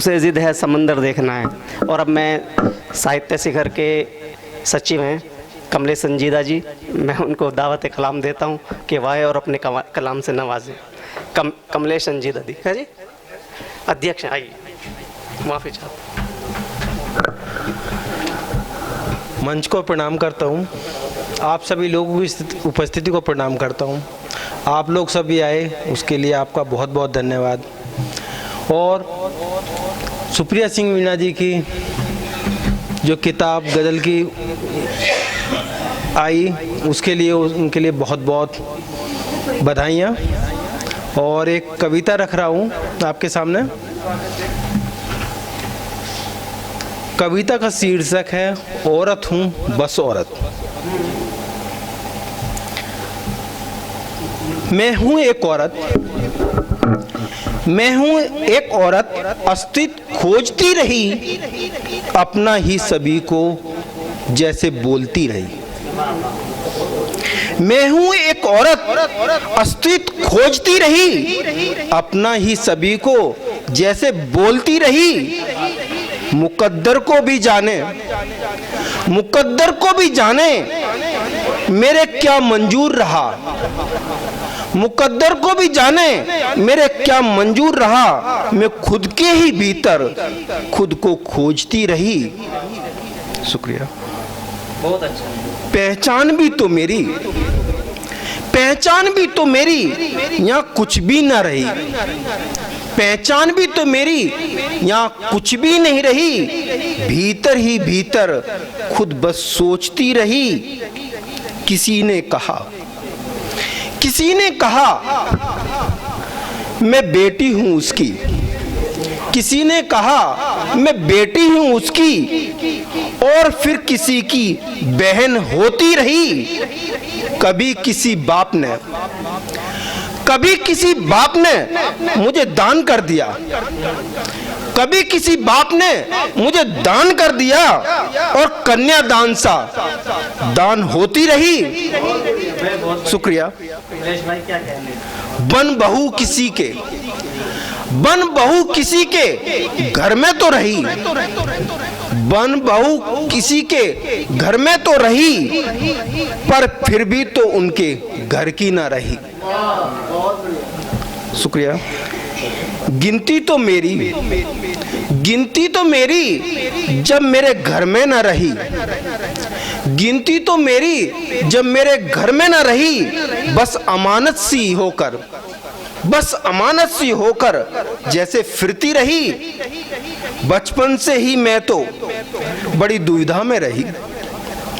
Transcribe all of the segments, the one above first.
उसे जिद है समंदर देखना है। और अब मैं साहित्य शिखर के सचिव हैं कमलेश संजीदा जी, मैं उनको दावत कलाम देता हूँ कि वाह और अपने कलाम से नवाजें। कमलेश संजीदा जी है जी, अध्यक्ष हैं, आइए। माफ़ी चाहता हूँ। मंच को प्रणाम करता हूँ, आप सभी लोगों की उपस्थिति को प्रणाम करता हूँ। आप लोग सभी आए उसके लिए आपका बहुत बहुत धन्यवाद। और सुप्रिया सिंह मीणा जी की जो किताब गज़ल की आई उसके लिए उनके लिए बहुत बहुत बधाइयाँ। और एक कविता रख रहा हूँ आपके सामने। कविता का शीर्षक है औरत हूँ बस औरत। मैं हूँ एक औरत, मैं हूँ एक औरत अस्तित्व खोजती रही, अपना ही सभी को जैसे बोलती रही। मैं हूँ एक औरत अस्तित्व खोजती रही, अपना ही सभी को जैसे बोलती रही। मुकद्दर को भी जाने, मुकद्दर को भी जाने मेरे क्या मंजूर रहा, मुकद्दर को भी जाने मेरे क्या मंजूर रहा। मैं खुद के ही भीतर खुद को खोजती रही। शुक्रिया, बहुत अच्छा। पहचान भी तो मेरी, पहचान भी तो मेरी यहाँ कुछ भी ना रही। पहचान भी तो मेरी यहाँ कुछ भी नहीं रही। भीतर ही भीतर खुद बस सोचती रही। किसी ने कहा, किसी ने कहा मैं बेटी हूँ उसकी, किसी ने कहा मैं बेटी हूँ उसकी, और फिर किसी की बहन होती रही। कभी किसी बाप ने, कभी किसी बाप ने मुझे दान कर दिया, कभी किसी बाप ने मुझे दान कर दिया, और कन्यादान सा दान होती रही। शुक्रिया। बन बहू किसी के, बन बहू किसी के घर में तो रही, बन बहू किसी के घर में तो रही, पर फिर भी तो उनके घर की ना रही। शुक्रिया। गिनती तो मेरी, गिनती तो मेरी जब मेरे घर में ना रही, गिनती तो मेरी जब मेरे घर में ना रही। बस अमानत सी होकर, बस अमानत सी होकर जैसे फिरती रही। बचपन से ही मैं तो बड़ी दुविधा में रही।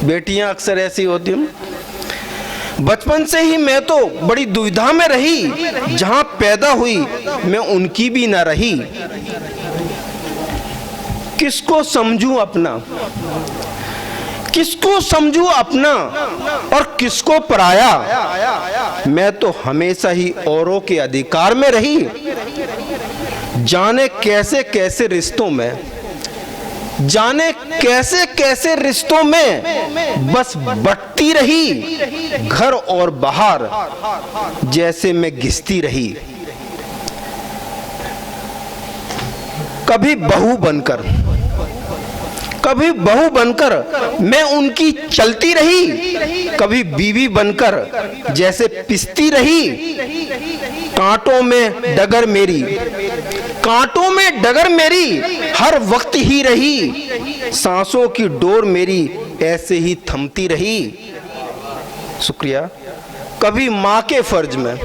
बेटियां अक्सर ऐसी होती हैं। बचपन से ही मैं तो बड़ी दुविधा में रही, जहां पैदा हुई मैं उनकी भी ना रही। किसको समझूं अपना, किसको समझूं अपना और किसको पराया। मैं तो हमेशा ही औरों के अधिकार में रही। जाने कैसे कैसे रिश्तों में, जाने कैसे कैसे रिश्तों में बस बटती रही। घर और बाहर जैसे मैं घिसती रही। कभी बहू बनकर, कभी बहू बनकर मैं उनकी चलती रही, कभी बीवी बनकर जैसे पिसती रही। कांटों में डगर मेरी, कांटों में डगर मेरी हर वक्त ही रही। सांसों की डोर मेरी ऐसे ही थमती रही। शुक्रिया। कभी माँ के फर्ज में,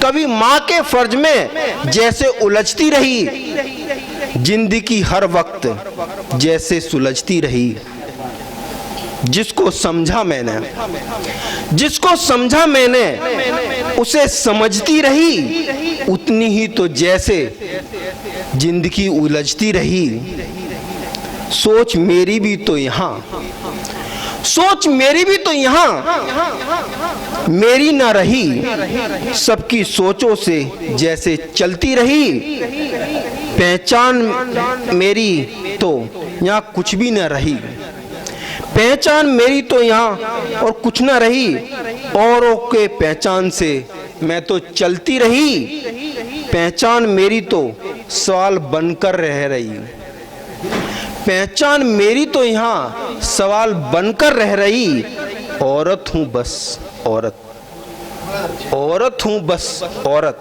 कभी माँ के फर्ज में जैसे उलझती रही। जिंदगी हर वक्त जैसे सुलझती रही। जिसको समझा मैंने, जिसको समझा मैंने उसे समझती रही। उतनी ही तो जैसे जिंदगी उलझती रही। सोच मेरी भी तो यहाँ, सोच मेरी भी तो यहाँ मेरी ना रही। सबकी सोचों से जैसे चलती रही। पहचान मेरी तो यहाँ कुछ भी ना रही। पहचान मेरी तो यहाँ और कुछ ना रही। औरों के पहचान से मैं तो चलती रही। पहचान मेरी तो सवाल बनकर रह रही। पहचान मेरी तो यहाँ सवाल बनकर रह रही। औरत हूँ बस औरत, औरत हूँ बस औरत,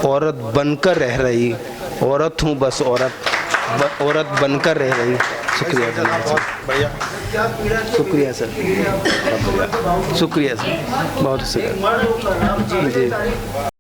औरत बनकर रह रही। औरत हूँ बस औरत, औरत बनकर रह रही। शुक्रिया सर, शुक्रिया सर, शुक्रिया सर, बहुत शुक्रिया जी।